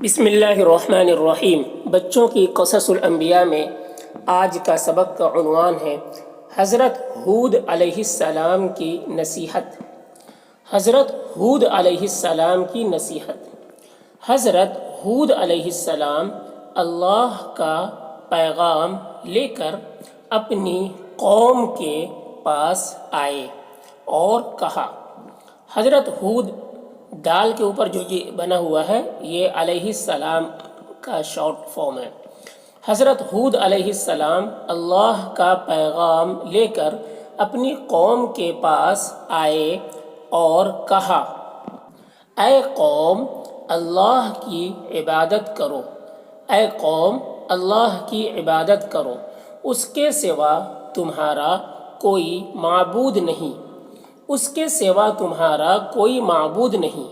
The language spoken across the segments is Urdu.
بسم اللہ الرحمن الرحیم۔ بچوں کی قصص الانبیاء میں آج کا سبق کا عنوان ہے حضرت ہود علیہ السلام کی نصیحت۔ حضرت ہود علیہ السلام کی نصیحت۔ حضرت ہود علیہ السلام اللہ کا پیغام لے کر اپنی قوم کے پاس آئے اور کہا۔ حضرت ہود دال کے اوپر جو یہ بنا ہوا ہے یہ علیہ السلام کا شارٹ فارم ہے۔ حضرت ہود علیہ السلام اللہ کا پیغام لے کر اپنی قوم کے پاس آئے اور کہا، اے قوم اللہ کی عبادت کرو، اے قوم اللہ کی عبادت کرو، اس کے سوا تمہارا کوئی معبود نہیں، اس کے سوا تمہارا کوئی معبود نہیں،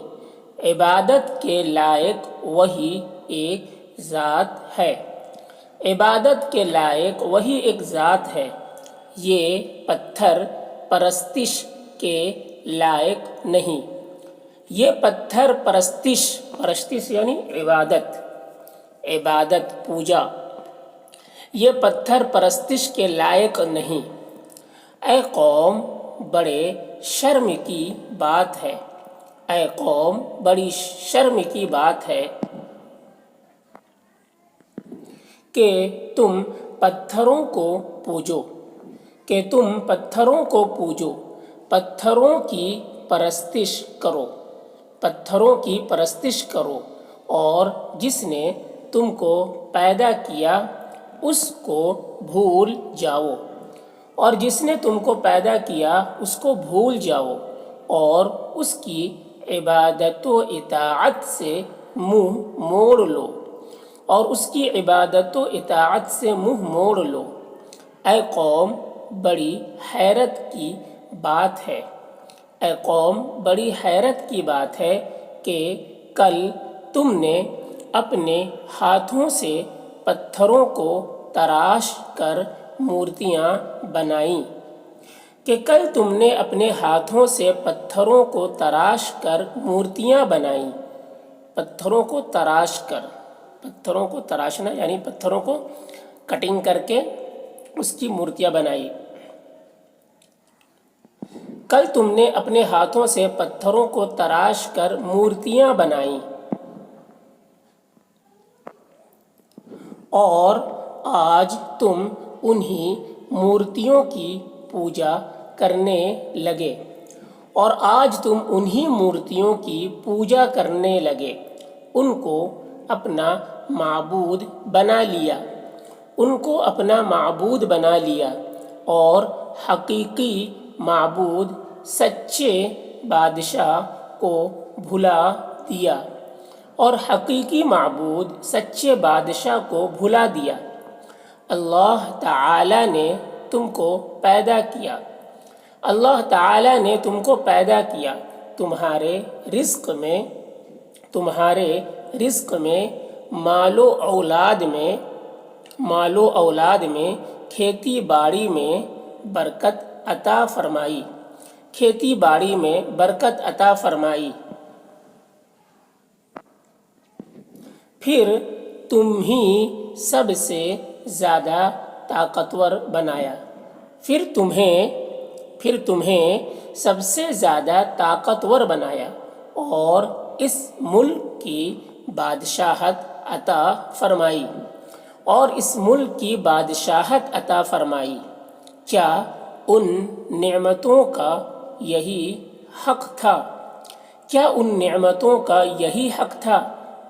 عبادت کے لائق وہی ایک ذات ہے، عبادت کے لائق وہی ایک ذات ہے، یہ پتھر پرستش کے لائق نہیں، یہ پتھر پرستش یعنی عبادت پوجا، یہ پتھر پرستش کے لائق نہیں۔ اے قوم بڑے شرم کی بات ہے، اے قوم بڑی شرم کی بات ہے کہ تم پتھروں کو پوجو، کہ تم پتھروں کو پوجو، پتھروں کی پرستش کرو، پتھروں کی پرستش کرو، اور جس نے تم کو پیدا کیا اس کو بھول جاؤ، اور جس نے تم کو پیدا کیا اس کو بھول جاؤ، اور اس کی عبادت و اطاعت سے منہ موڑ لو، اور اس کی عبادت و اطاعت سے منہ موڑ لو۔ اے قوم بڑی حیرت کی بات ہے، اے قوم بڑی حیرت کی بات ہے کہ کل تم نے اپنے ہاتھوں سے پتھروں کو تراش کر مورتیاں بنائیں، کہ کل تم نے اپنے ہاتھوں سے پتھروں کو تراش کر مورتیاں بنائیں، پتھروں کو تراش کر، پتھروں کو تراشنا یعنی پتھروں کو کٹنگ کر کے اس کی مورتیاں بنائی۔ کل تم نے اپنے ہاتھوں سے پتھروں کو تراش کر مورتیاں بنائیں، اور آج تم انہی مورتیوں کی پوجا کرنے لگے، اور آج تم انہی مورتیوں کی پوجا کرنے لگے، ان کو اپنا معبود بنا لیا، ان کو اپنا معبود بنا لیا، اور حقیقی معبود سچے بادشاہ کو بھلا دیا، اور حقیقی معبود سچے بادشاہ کو بھلا دیا۔ اللہ تعالی نے تم کو پیدا کیا، اللہ تعالی نے تم کو پیدا کیا، تمہارے رزق میں مال و اولاد میں کھیتی باڑی میں برکت عطا فرمائی، کھیتی باڑی میں برکت عطا فرمائی، پھر تم ہی سب سے زیادہ طاقتور بنایا، پھر تمہیں سب سے زیادہ طاقتور بنایا، اور اس ملک کی بادشاہت عطا فرمائی، اور اس ملک کی بادشاہت عطا فرمائی۔ کیا ان نعمتوں کا یہی حق تھا؟ کیا ان نعمتوں کا یہی حق تھا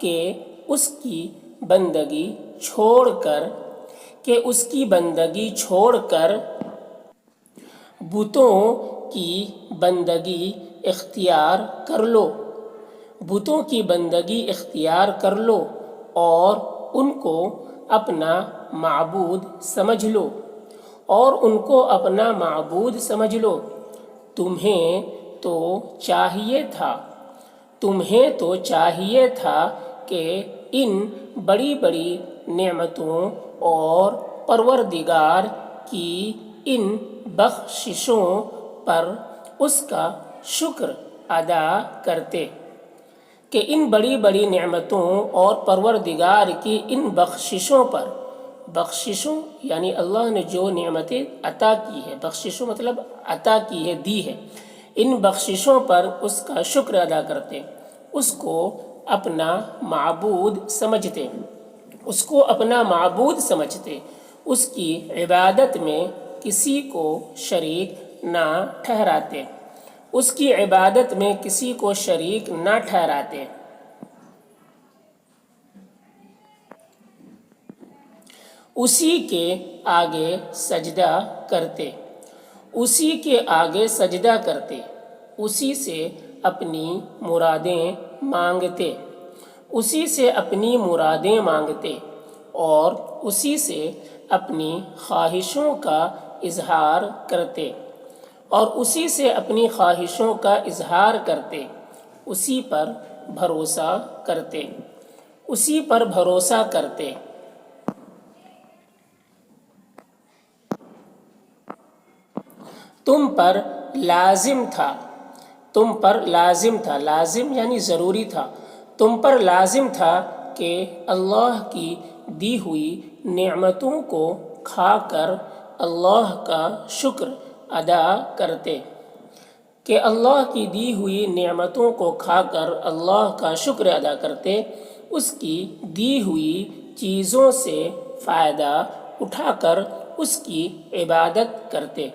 کہ اس کی بندگی چھوڑ کر بتوں کی بندگی اختیار کر لو، بتوں کی بندگی اختیار کر لو، اور ان کو اپنا معبود سمجھ لو، اور ان کو اپنا معبود سمجھ لو۔ تمہیں تو چاہیے تھا کہ ان بڑی بڑی نعمتوں اور پروردگار کی ان بخششوں پر اس کا شکر ادا کرتے، کہ ان بڑی بڑی نعمتوں اور پروردگار کی ان بخششوں پر، بخششوں یعنی اللہ نے جو نعمتیں عطا کی ہے، بخششوں مطلب عطا کی ہے، دی ہے، ان بخششوں پر اس کا شکر ادا کرتے، اس کو اپنا معبود سمجھتے، اس کو اپنا معبود سمجھتے، اس کی عبادت میں کسی کو شریک نہ ٹھہراتے، اس کی عبادت میں کسی کو شریک نہ ٹھہراتے، اسی کے آگے سجدہ کرتے، اسی کے آگے سجدہ کرتے، اسی سے اپنی مرادیں مانگتے، اسی سے اپنی مرادیں مانگتے، اور اسی سے اپنی خواہشوں کا اظہار کرتے، اور اسی سے اپنی خواہشوں کا اظہار کرتے، اسی پر بھروسہ کرتے، اسی پر بھروسہ کرتے۔ تم پر لازم تھا، تم پر لازم تھا، لازم یعنی ضروری تھا، تم پر لازم تھا کہ اللہ کی دی ہوئی نعمتوں کو کھا کر اللہ کا شکر ادا کرتے، کہ اللہ کی دی ہوئی نعمتوں کو کھا کر اللہ کا شکر ادا کرتے، اس کی دی ہوئی چیزوں سے فائدہ اٹھا کر اس کی عبادت کرتے،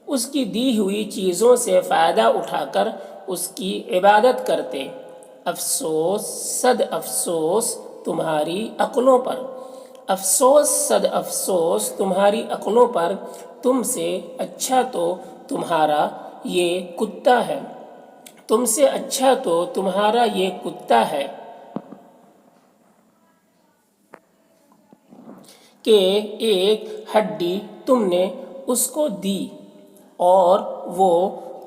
اس کی دی ہوئی چیزوں سے فائدہ اٹھا کر اس کی عبادت کرتے۔ افسوس صد افسوس تمہاری عقلوں پر، افسوس صد افسوس تمہاری عقلوں پر، تم سے اچھا تو تمہارا یہ کتا ہے، تم سے اچھا تو تمہارا یہ کتا ہے، کہ ایک ہڈی تم نے اس کو دی اور وہ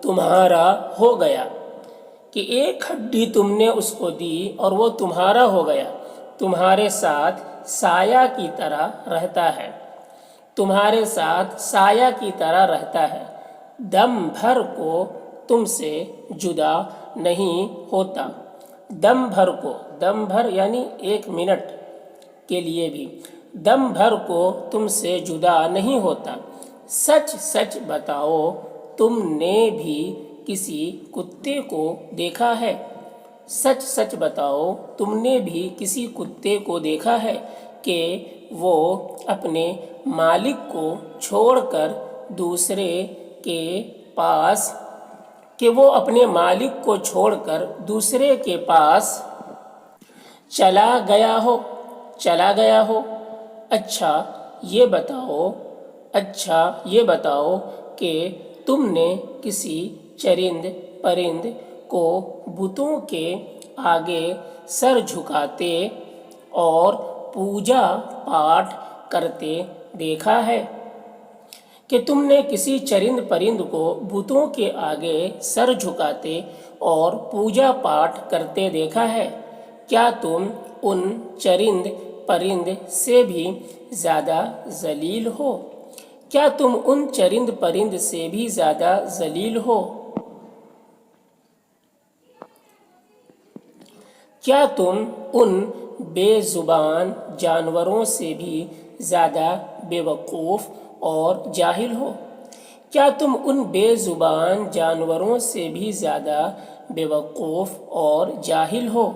تمہارا ہو گیا، کہ ایک ہڈی تم نے اس کو دی اور وہ تمہارا ہو گیا، تمہارے ساتھ سایہ کی طرح رہتا ہے، تمہارے ساتھ سایہ کی طرح رہتا ہے، دم بھر کو تم سے جدا نہیں ہوتا، دم بھر کو، دم بھر یعنی ایک منٹ کے لیے بھی، دم بھر کو تم سے جدا نہیں ہوتا، سچ سچ بتاؤ تم نے بھی کسی کتے کو دیکھا ہے، سچ سچ بتاؤ تم نے بھی کسی کتے کو دیکھا ہے کہ وہ اپنے مالک کو چھوڑ کر دوسرے کے پاس، کہ وہ اپنے مالک کو چھوڑ کر دوسرے کے پاس چلا گیا ہو، چلا گیا ہو۔ اچھا یہ بتاؤ، اچھا یہ بتاؤ کہ تم نے کسی چرند پرند کو بتوں کے آگے سر جھکاتے اور پوجا پاٹ کرتے دیکھا ہے، کہ تم نے کسی چرند پرند کو بتوں کے آگے سر جھکاتے اور پوجا پاٹ کرتے دیکھا ہے؟ کیا تم ان چرند پرند سے بھی زیادہ ذلیل ہو؟ کیا تم ان چرند پرند سے بھی زیادہ ذلیل ہو؟ کیا تم ان بے زبان جانوروں سے بھی زیادہ بے وقوف اور جاہل ہو؟ کیا تم ان بے زبان جانوروں سے بھی زیادہ بے وقوف اور جاہل ہو؟